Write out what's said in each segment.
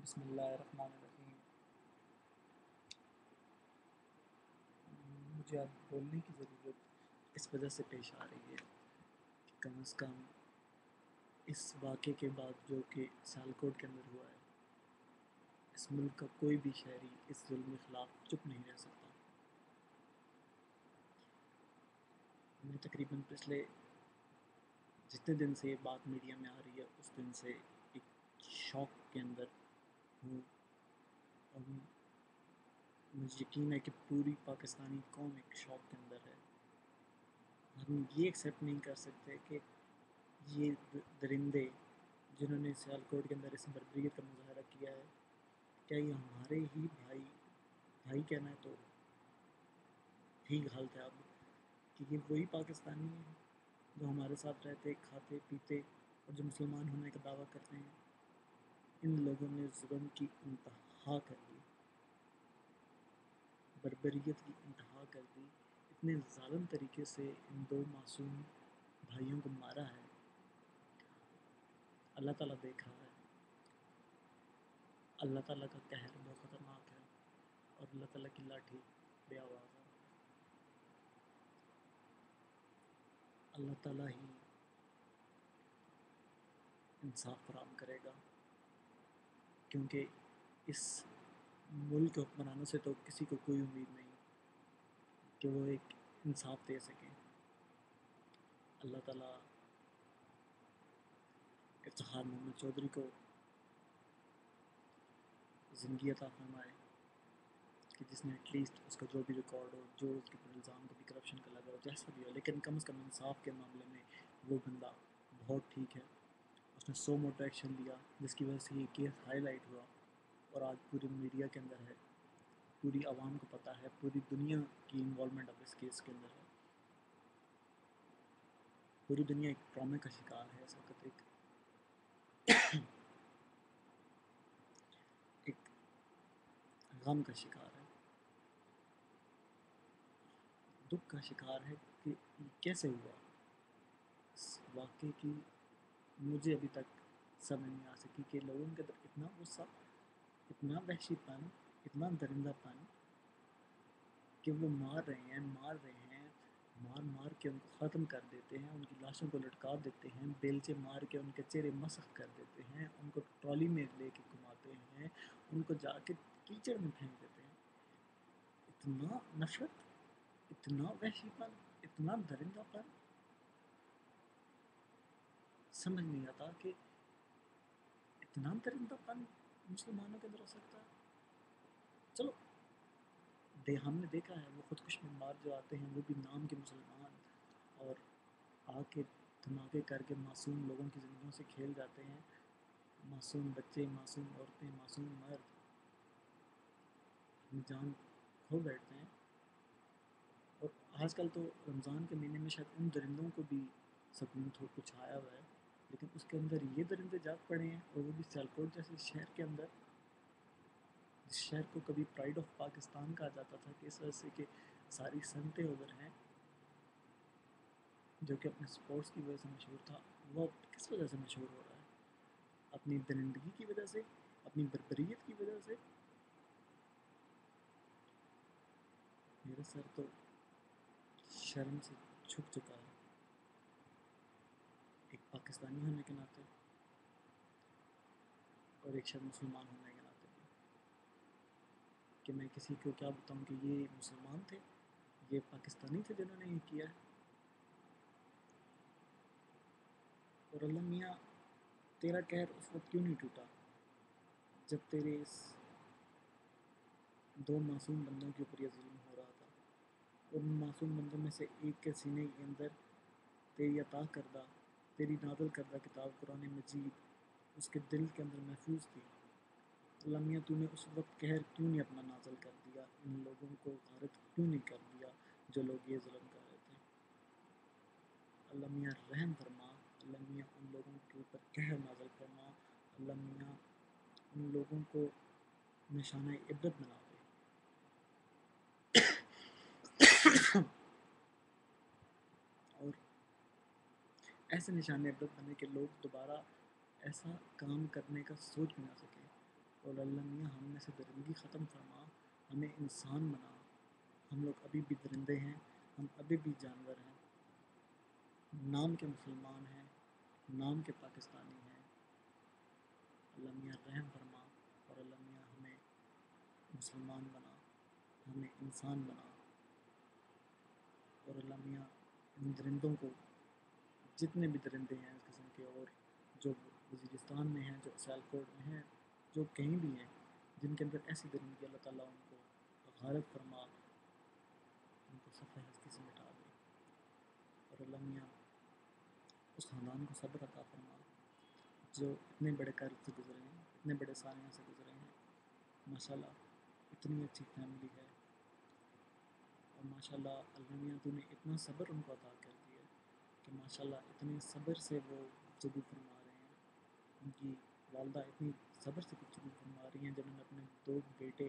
بسم اللہ الرحمن الرحیم۔ مجھے اب بولنے کی ضرورت اس وجہ سے پیش آ رہی ہے کہ کم از کم اس واقعے کے بعد جو کہ سیالکوٹ کے اندر ہوا ہے، اس ملک کا کوئی بھی شہری اس ظلم کے خلاف چپ نہیں رہ سکتا۔ میں تقریباً پچھلے جتنے دن سے یہ بات میڈیا میں آ رہی ہے اس دن سے ایک شوق کے اندر ہوں، اور مجھے یقین ہے کہ پوری پاکستانی قوم ایک شوق کے اندر ہے۔ ہم یہ ایکسیپٹ نہیں کر سکتے کہ یہ درندے جنہوں نے سیالکوٹ کے اندر اس بربریت کا مظاہرہ کیا ہے، کیا یہ ہمارے ہی بھائی کہنا ہے تو ٹھیک حالت ہے اب کہ یہ وہی پاکستانی ہیں جو ہمارے ساتھ رہتے کھاتے پیتے اور جو مسلمان ہونے کا دعویٰ کرتے ہیں۔ ان لوگوں نے ظلم کی انتہا کر دی، بربریت کی انتہا کر دی، اتنے ظالم طریقے سے ان دو معصوم بھائیوں کو مارا ہے۔ اللہ تعالیٰ دیکھ رہا ہے، اللہ تعالیٰ کا قہر بہت خطرناک ہے اور اللہ تعالیٰ کی لاٹھی بے آواز ہے۔ اللہ تعالیٰ ہی انصاف فراہم کرے گا، کیونکہ اس ملک کے حکمرانوں سے تو کسی کو کوئی امید نہیں کہ وہ ایک انصاف دے سکیں۔ اللہ تعالیٰ افتخار محمد چودھری کو زندگی عطا فرمائے کہ جس میں ایٹ لیسٹ اس کا جو بھی ریکارڈ ہو، جو اس کے اوپر الزام کبھی کرپشن کا لگا ہو، جیسا بھی ہو، لیکن کم از کم انصاف کے معاملے میں وہ بندہ بہت ٹھیک ہے۔ اس نے سو موٹو ایکشن لیا جس کی وجہ سے یہ کیس ہائی لائٹ ہوا اور آج پوری میڈیا کے اندر ہے، پوری عوام کو پتہ ہے، پوری دنیا کی انوالومنٹ اب اس کیس کے اندر ہے۔ پوری دنیا ایک ٹرامے کا شکار ہے اس وقت، ایک غم کا شکار ہے، دکھ کا شکار ہے کہ یہ کیسے ہوا۔ اس واقعے کی مجھے ابھی تک سمجھ نہیں آ سکی کہ لوگوں کے اندر اتنا غصہ، اتنا وحشی پن، اتنا درندہ پن کہ وہ مار رہے ہیں، مار کے ان کو ختم کر دیتے ہیں، ان کی لاشوں کو لٹکا دیتے ہیں، بیلچے مار کے ان کے چہرے مسخ کر دیتے ہیں، ان کو ٹرالی میں لے کے گھماتے ہیں، ان کو جا کے کیچڑ میں پھینک دیتے ہیں۔ اتنا نفرت، اتنا وحشی پن، اتنا درندہ پن، سمجھ نہیں آتا کہ اتنا درندہ پن مسلمانوں کے اندر ہو سکتا ہے۔ چلو ہم نے دیکھا ہے وہ خودکش مار جو آتے ہیں وہ بھی نام کے مسلمان، اور آ کے دھماکے کر کے معصوم لوگوں کی زندگیوں سے کھیل جاتے ہیں، معصوم بچے، معصوم عورتیں، معصوم مرد اپنی جان کھو بیٹھتے ہیں۔ اور آج کل تو رمضان کے مہینے میں شاید ان درندوں کو بھی سکون کچھ آیا ہوا ہے، لیکن اس کے اندر یہ درندے جاگ پڑے ہیں، اور وہ بھی سیالکوٹ جیسے شہر کے اندر، جس شہر کو کبھی پرائڈ آف پاکستان کہا جاتا تھا کہ اس وجہ سے کہ ساری سنتیں ادھر ہیں، جو کہ اپنے سپورٹس کی وجہ سے مشہور تھا، وہ اب کس وجہ سے مشہور ہو رہا ہے؟ اپنی درندگی کی وجہ سے، اپنی بربریت کی وجہ سے۔ میرا سر تو شرم سے جھک چکا ہے ایک پاکستانی ہونے کے ناطے اور ایک شاید مسلمان ہونے کے ناطے بھی، کہ میں کسی کو کیا بتاؤں کہ یہ مسلمان تھے، یہ پاکستانی تھے جنہوں نے یہ کیا ہے۔ اور اللہ میاں تیرا قہر اس وقت کیوں نہیں ٹوٹا جب تیرے اس دو معصوم بندوں کے اوپر یہ ظلم ہو رہا تھا، اور ان معصوم بندوں میں سے ایک کے سینے کے اندر تیری عطا کردہ، تیری نازل کردہ کتاب قرآن مجید اس کے دل کے اندر محفوظ تھی۔ اللہ میاں تو نے اس وقت قہر کیوں نہیں اپنا نازل کر دیا، ان لوگوں کو غارت کیوں نہیں کر دیا جو لوگ یہ ظلم کر رہے تھے۔ اللہ میاں رحم فرما، اللہ میاں ان لوگوں کے اوپر قہر نازل فرما، اللہ میاں ان لوگوں کو نشانہ عبرت بنا دے، اور ایسے نشانے عبرت بنے کہ لوگ دوبارہ ایسا کام کرنے کا سوچ بھی نہ سکیں۔ اور اللہ میاں ہم میں سے درندگی ختم فرما، ہمیں انسان بنا، ہم لوگ ابھی بھی درندے ہیں، ہم ابھی بھی جانور ہیں، نام کے مسلمان ہیں، نام کے پاکستانی ہیں، اللہ میاں رحم فرما، اور اللہ میاں ہمیں مسلمان بنا، ہمیں انسان بنا، اور اللہ میاں ان درندوں کو، جتنے بھی درندے ہیں اس قسم کے، اور جو وزیرستان میں ہیں، جو سیالکوٹ میں ہیں، جو کہیں بھی ہیں جن کے اندر ایسی درندگی، اللہ تعالیٰ ان کو غارت فرما، ان کو صفحہ ہستی سے مٹا دے، اور اللہ میاں اس خاندان کو صبر عطا فرما جو اتنے بڑے قرض سے گزرے ہیں، اتنے بڑے سانحوں سے گزرے ہیں، ماشاءاللہ اتنی اچھی فیملی ہے، اور ماشاءاللہ اللہ میاں تو نے اتنا صبر ان کو عطا کر دیا کہ ماشاءاللہ اتنے صبر سے وہ گفتگو فرما رہے ہیں، ان کی والدہ اتنی صبر سے گفتگو فرما رہی ہیں جنہوں نے اپنے 2 بیٹے،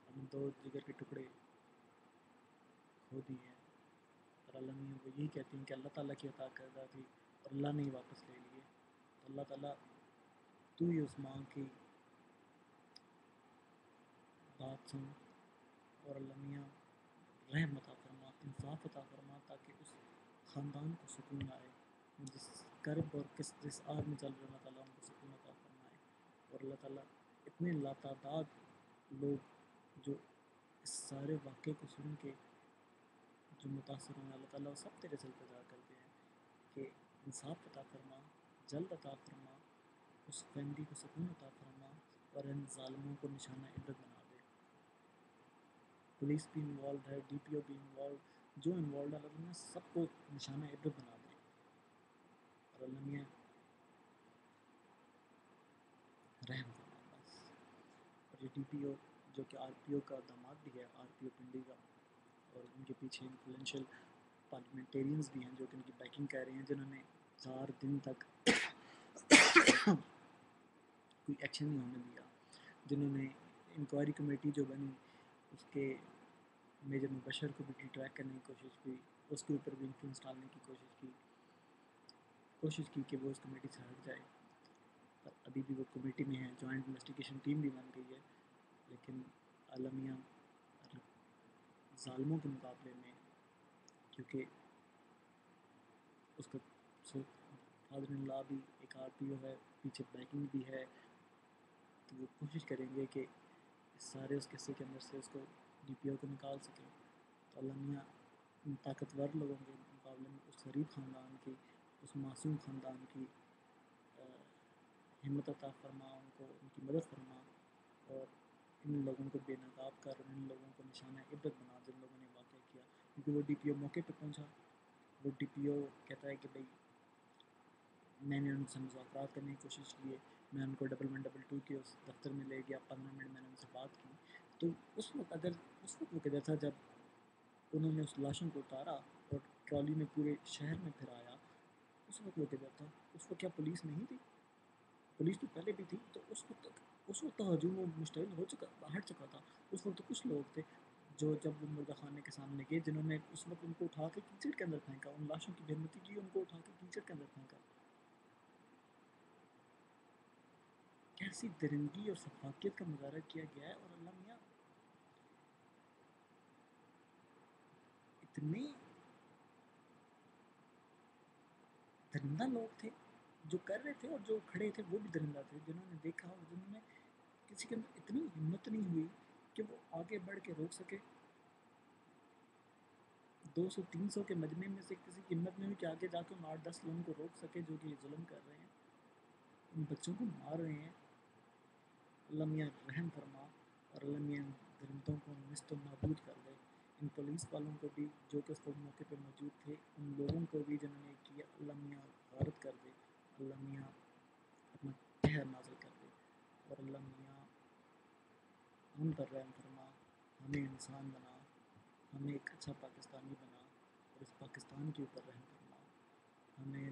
اپنے 2 جگر کے ٹکڑے کھو دیے ہیں، اور اللہ میاں وہ یہی کہتی ہیں کہ اللہ تعالیٰ کی عطا کردہ تھی اور اللہ نے ہی واپس لے لیے، تو اللہ تعالیٰ تو ہی اس ماں کی بات سن، اور اللہ میاں رحم عطا فرما، انصاف عطا فرما، تاکہ اس خاندان کو سکون آئے، جس کرب اور جس آگ میں چل رہے اللہ تعالیٰ ان کو سکون عطا فرمائے، اور اللہ تعالیٰ اتنے لاتعداد لوگ جو اس سارے واقعے کو سن کے جو متاثر ہوئے، اللہ تعالیٰ وہ سب تیرے سر پہ جا کرتے ہیں کہ انصاف عطا فرما، جلد عطا فرما، اس فیملی کو سکون عطا فرما، اور ان ظالموں کو نشانہ عبرت بنا دے، پولیس بھی انوالوڈ ہے، ڈی پی او بھی انوالوڈ، جو انوالوڈ ہے اللہ میاں سب کو نشانہ عبرت بنا دے، اور اللہ میاں رحم فرما بس، اور یہ ڈی پی او جو کہ آر پی او کا داماد بھی ہے، آر پی او پنڈی کا، اور ان کے پیچھے انفلوئنشل پارلیمنٹیرینز بھی ہیں جو کہ ان کی بیکنگ کر رہے ہیں، جنہوں نے 4 دن تک کوئی ایکشن نہیں ہونے دیا، جنہوں نے انکوائری کمیٹی جو بنی اس کے میجر مبشر کو بھی ٹریک کرنے کی کوشش کی، اس کے اوپر بھی انفلوئنس ڈالنے کی کوشش کی کہ وہ اس کمیٹی سے ہٹ جائے، پر ابھی بھی وہ کمیٹی میں ہے، جوائنٹ انویسٹیگیشن ٹیم بھی بن گئی ہے، لیکن عالمیہ ظالموں کے مقابلے میں، کیونکہ اس کا فادر ان لا بھی ایک آر پی او ہے، پیچھے بیکنگ بھی ہے، تو وہ کوشش کریں گے کہ سارے اس قصے کے اندر سے اس کو ڈی پی او کو نکال سکیں، تو اللہ میاں ان طاقتور لوگوں کے مقابلے میں اس غریب خاندان کی، اس معصوم خاندان کی ہمت عطا فرما، ان کو ان کی مدد فرما، اور ان لوگوں کو بے نقاب کر، ان لوگوں کو نشانہ عبرت بنا جن لوگوں نے واقعہ کیا، کیونکہ وہ ڈی پی او موقع پہ پہنچا، وہ ڈی پی او کہتا ہے کہ بھائی میں نے ان سے مذاکرات کرنے کی کوشش کی ہے، میں ان کو 1112 کے اس دفتر میں لے گیا، 15 منٹ میں نے ان سے بات کی، تو اس وقت وہ کدھر تھا جب انہوں نے اس لاشوں کو اتارا اور ٹرالی میں پورے شہر میں پھرایا، اس وقت وہ کدھر تھا؟ اس وقت کیا پولیس نہیں تھی؟ پولیس تو پہلے بھی تھی، تو اس وقت تو ہجوم مشتعل ہٹ چکا تھا، اس وقت تو کچھ لوگ تھے جو جب وہ مردہ خانے کے سامنے گئے، جنہوں نے اس وقت ان کو اٹھا کے کیچڑ کے اندر پھینکا، ان لاشوں کی بے ہمتی کی، ان کو اٹھا کے کیچڑ کے اندر پھینکا، کیسی درندگی اور سفاکیت کا مظاہرہ کیا گیا ہے، اور اللہ میاں اتنے درندہ لوگ تھے جو کر رہے تھے، اور جو کھڑے تھے وہ بھی درندہ تھے، جنہوں نے دیکھا اور جنہوں نے کسی کے اندر اتنی ہمت نہیں ہوئی کہ وہ آگے بڑھ کے روک سکے، 200 300 کے مجمع میں سے کسی کی ہمت نہیں ہوئی کہ آگے جا کے ان 8 10 لوگوں کو روک سکے جو کہ یہ ظلم کر رہے ہیں، ان بچوں کو مار رہے ہیں، اللہ میاں رحم فرما، اور اللہ میاں درندوں کو نیست و نابود کر دے، ان پولیس والوں کو بھی جو کہ اس وقت موقع پہ موجود تھے، ان لوگوں کو بھی جنہوں نے کیا، اللہ میاں غارت کر دے، اللہ میاں اپنا قہر نازل کر دے، اور اللہ میاں ہم پر رحم فرما، ہمیں انسان بنا، ہمیں ایک اچھا پاکستانی بنا، اور اس پاکستان کے اوپر رحم فرما، ہمیں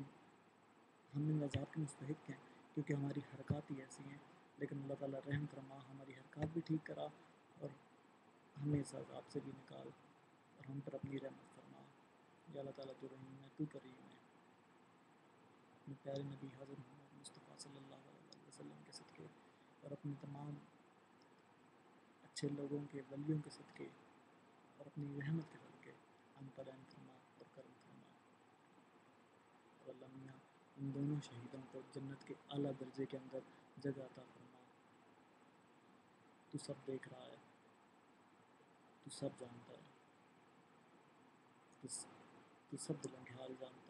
ہم ان عذاب کے مستحق ہیں کیونکہ ہماری حرکات ہی ایسی ہیں، لیکن اللہ تعالیٰ رحم فرما، ہماری حرکات بھی ٹھیک کرا، اور ہمیں اس عذاب سے بھی نکال، اور ہم پر اپنی رحمت فرما، یا اللہ تعالیٰ تو رحیم ہے، تو کریم ہے، اپنے پیارے نبی حضرت محمد مصطفیٰ صلی اللہ علیہ وسلم کے صدقے اور اپنے تمام اچھے لوگوں کے ولیوں کے صدقے اور اپنی رحمت کے صدقے ہم پر رحم فرما اور کرم فرما، اور اللہ میاں ان دونوں شہیدوں کو جنت کے اعلیٰ درجے کے اندر جگہ عطا فرما۔ تو سب دیکھ رہا ہے، تو سب جانتا ہے، تو سب دلوں کے حال جانتا ہے۔